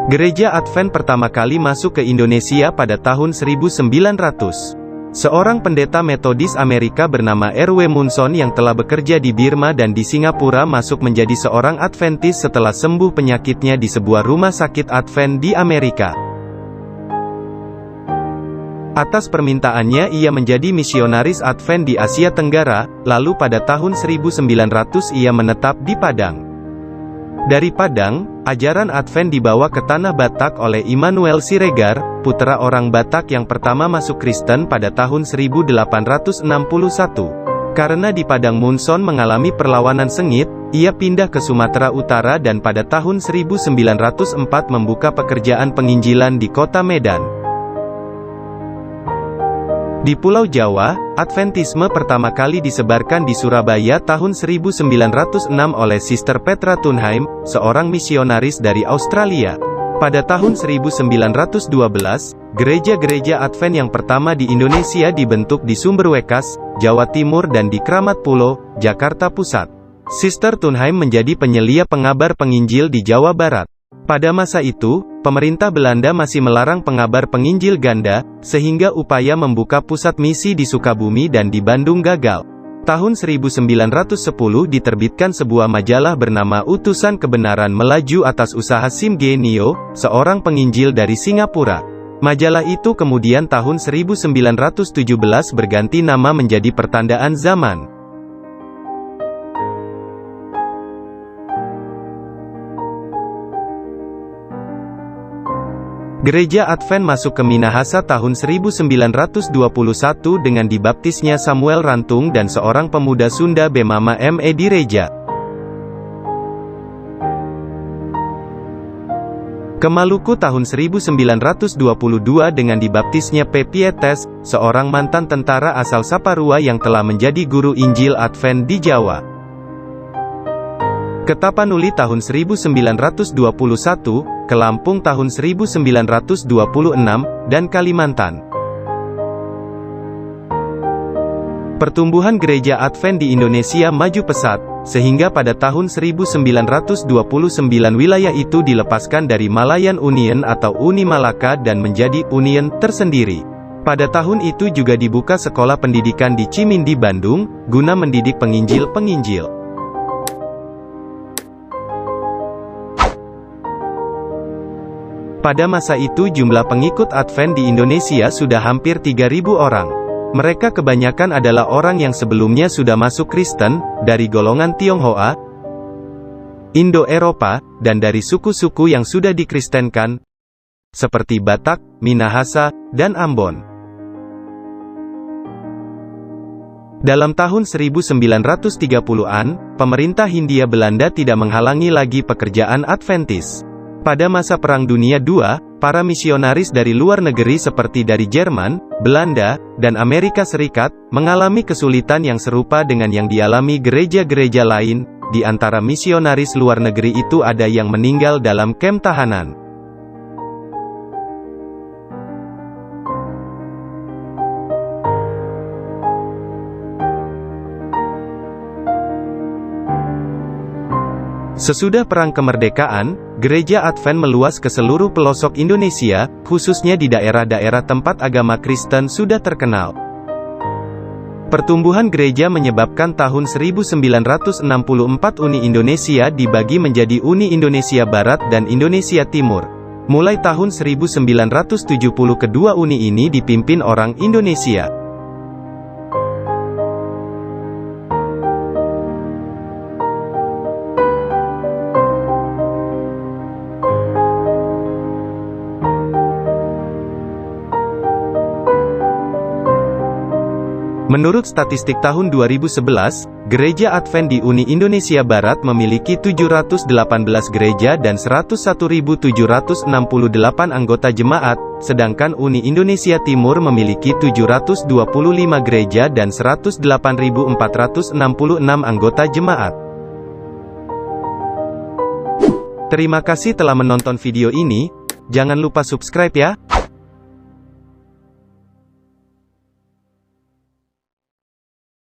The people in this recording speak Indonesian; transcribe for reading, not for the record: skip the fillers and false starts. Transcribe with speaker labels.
Speaker 1: Gereja Advent pertama kali masuk ke Indonesia pada tahun 1900. Seorang pendeta Metodis Amerika bernama R.W. Munson yang telah bekerja di Burma dan di Singapura masuk menjadi seorang Adventis setelah sembuh penyakitnya di sebuah rumah sakit Advent di Amerika. Atas permintaannya ia menjadi misionaris Advent di Asia Tenggara, lalu pada tahun 1900 ia menetap di Padang. Dari Padang, ajaran Advent dibawa ke Tanah Batak oleh Immanuel Siregar, putra orang Batak yang pertama masuk Kristen pada tahun 1861. Karena di Padang Munson mengalami perlawanan sengit, ia pindah ke Sumatera Utara dan pada tahun 1904 membuka pekerjaan penginjilan di kota Medan. Di Pulau Jawa, Adventisme pertama kali disebarkan di Surabaya tahun 1906 oleh Sister Petra Tunheim, seorang misionaris dari Australia. Pada tahun 1912, gereja-gereja Advent yang pertama di Indonesia dibentuk di Sumberwekas, Jawa Timur dan di Kramat Pulo, Jakarta Pusat. Sister Tunheim menjadi penyelia pengabar penginjil di Jawa Barat. Pada masa itu, pemerintah Belanda masih melarang pengabar penginjil ganda, sehingga upaya membuka pusat misi di Sukabumi dan di Bandung gagal. Tahun 1910 diterbitkan sebuah majalah bernama Utusan Kebenaran Melaju atas usaha Sim Genio, seorang penginjil dari Singapura. Majalah itu kemudian tahun 1917 berganti nama menjadi Pertandaan Zaman. Gereja Advent masuk ke Minahasa tahun 1921 dengan dibaptisnya Samuel Rantung dan seorang pemuda Sunda bernama M.E. Direja. Ke Maluku tahun 1922 dengan dibaptisnya P. Pietes, seorang mantan tentara asal Saparua yang telah menjadi guru Injil Advent di Jawa. Ke Tapanuli tahun 1921, ke Lampung tahun 1926, dan Kalimantan. Pertumbuhan gereja Advent di Indonesia maju pesat, sehingga pada tahun 1929 wilayah itu dilepaskan dari Malayan Union atau Uni Malaka dan menjadi Union tersendiri. Pada tahun itu juga dibuka sekolah pendidikan di Cimindi, Bandung, guna mendidik penginjil-penginjil. Pada masa itu jumlah pengikut Advent di Indonesia sudah hampir 3.000 orang. Mereka kebanyakan adalah orang yang sebelumnya sudah masuk Kristen, dari golongan Tionghoa, Indo-Eropa, dan dari suku-suku yang sudah dikristenkan, seperti Batak, Minahasa, dan Ambon. Dalam tahun 1930-an, pemerintah Hindia Belanda tidak menghalangi lagi pekerjaan Adventis. Pada masa Perang Dunia II, para misionaris dari luar negeri seperti dari Jerman, Belanda, dan Amerika Serikat, mengalami kesulitan yang serupa dengan yang dialami gereja-gereja lain. Di antara misionaris luar negeri itu ada yang meninggal dalam kamp tahanan. Sesudah Perang Kemerdekaan, gereja Advent meluas ke seluruh pelosok Indonesia, khususnya di daerah-daerah tempat agama Kristen sudah terkenal. Pertumbuhan gereja menyebabkan tahun 1964 Uni Indonesia dibagi menjadi Uni Indonesia Barat dan Indonesia Timur. Mulai tahun 1970 kedua uni ini dipimpin orang Indonesia. Menurut statistik tahun 2011, gereja Advent di Uni Indonesia Barat memiliki 718 gereja dan 101.768 anggota jemaat, sedangkan Uni Indonesia Timur memiliki 725 gereja dan 108.466 anggota jemaat. Terima kasih telah menonton video ini, jangan lupa subscribe ya.